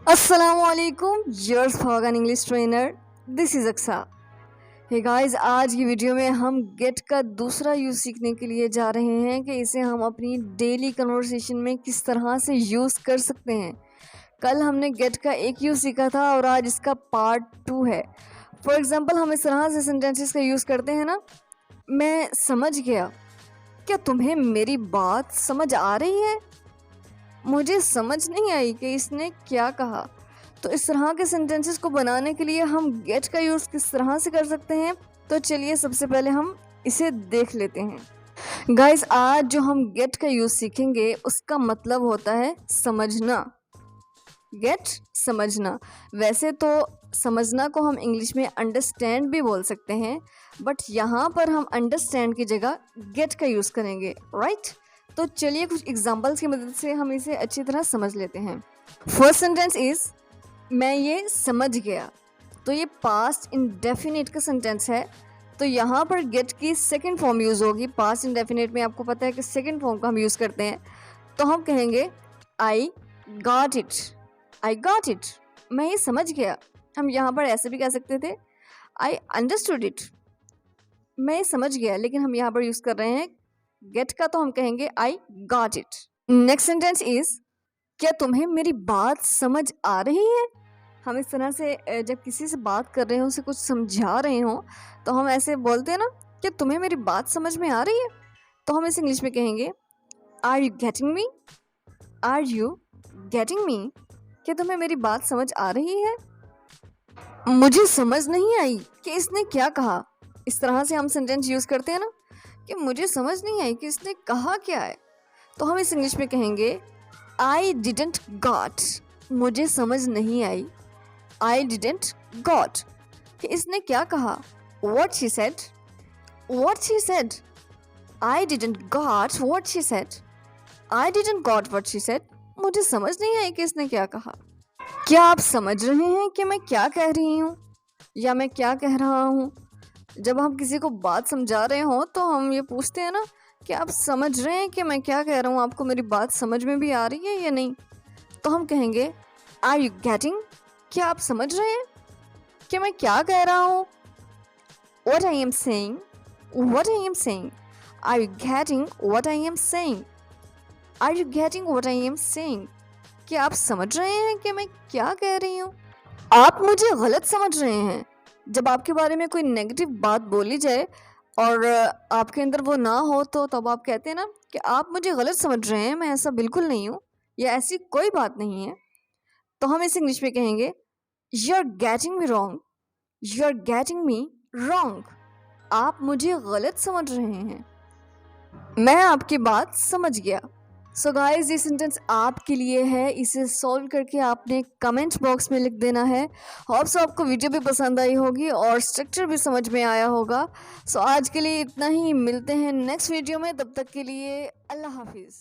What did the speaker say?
अस्सलामुअलैकुम, your spoken English trainer, this is Aqsa. Hey guys, आज की वीडियो में हम गेट का दूसरा यूज़ सीखने के लिए जा रहे हैं कि इसे हम अपनी डेली कन्वर्सेशन में किस तरह से यूज़ कर सकते हैं। कल हमने गेट का एक यूज़ सीखा था और आज इसका पार्ट 2 है। फॉर एग्ज़ाम्पल, हम इस तरह से सेंटेंसेस का यूज़ करते हैं ना, मैं समझ गया। क्या तुम्हें मेरी बात समझ आ रही है? मुझे समझ नहीं आई कि इसने क्या कहा। तो इस तरह के सेंटेंसेस को बनाने के लिए हम गेट का यूज़ किस तरह से कर सकते हैं, तो चलिए सबसे पहले हम इसे देख लेते हैं। गाइस, आज जो हम गेट का यूज़ सीखेंगे उसका मतलब होता है समझना। गेट, समझना। वैसे तो समझना को हम इंग्लिश में अंडरस्टैंड भी बोल सकते हैं, बट यहाँ पर हम अंडरस्टैंड की जगह गेट का यूज़ करेंगे, राइट? तो चलिए कुछ एग्जांपल्स की मदद से हम इसे अच्छी तरह समझ लेते हैं। फर्स्ट सेंटेंस इज मैं ये समझ गया। तो ये पास्ट इंडेफिनिट का सेंटेंस है। तो यहाँ पर गेट की सेकंड फॉर्म यूज़ होगी। पास्ट इंडेफिनिट में आपको पता है कि सेकंड फॉर्म का हम यूज़ करते हैं। तो हम कहेंगे I got it. I got it, मैं ये समझ गया। हम यहाँ पर ऐसे भी कह सकते थे आई अंडरस्टूड इट, मैं ये समझ गया, लेकिन हम यहाँ पर यूज़ कर रहे हैं गेट का, तो हम कहेंगे I got it. Next sentence is क्या तुम्हें मेरी बात समझ आ रही है? हम इस तरह से जब किसी से बात कर रहे हो, उसे कुछ समझा रहे हो, तो हम ऐसे बोलते हैं ना, क्या तुम्हें मेरी बात समझ में आ रही है? तो हम इसे इंग्लिश में कहेंगे are you getting me? Are you getting me? क्या तुम्हें मेरी बात समझ आ रही है? मुझे समझ नहीं आई कि इसने क्या कहा। इस तरह से हम सेंटेंस यूज़ करते हैं ना कि मुझे समझ नहीं आई कि इसने कहा क्या है। तो हम इस इंग्लिश में कहेंगे आई डिडेंट गॉट। मुझे समझ नहीं आई, आई डिडेंट गॉट कि इसने क्या कहा। What she said, what she said. I didn't got what she said, I didn't got what she said. मुझे समझ नहीं आई कि इसने क्या कहा। क्या आप समझ रहे हैं कि मैं क्या कह रही हूँ या मैं क्या कह रहा हूँ? जब हम किसी को बात समझा रहे हो तो हम ये पूछते हैं ना कि आप समझ रहे हैं कि मैं क्या कह रहा हूँ, आपको मेरी बात समझ में भी आ रही है या नहीं? तो हम कहेंगे आर यू गेटिंग? क्या आप समझ रहे हैं कि मैं क्या कह रहा हूँ? What I am saying, what I am saying. Are you getting what I am saying? Are you getting what I am saying? क्या आप समझ रहे हैं कि मैं क्या कह रही हूँ? आप मुझे गलत समझ रहे हैं। जब आपके बारे में कोई नेगेटिव बात बोली जाए और आपके अंदर वो ना हो, तो तब आप कहते हैं ना कि आप मुझे गलत समझ रहे हैं, मैं ऐसा बिल्कुल नहीं हूँ या ऐसी कोई बात नहीं है। तो हम इसे इंग्लिश में कहेंगे you are getting me wrong, you are getting me wrong. आप मुझे गलत समझ रहे हैं, मैं आपकी बात समझ गया। सो गाइज, ये सेंटेंस आपके लिए है। इसे सॉल्व करके आपने कमेंट बॉक्स में लिख देना है। होप्स आपको वीडियो भी पसंद आई होगी और स्ट्रक्चर भी समझ में आया होगा। सो आज के लिए इतना ही, मिलते हैं नेक्स्ट वीडियो में। तब तक के लिए अल्लाह हाफिज़।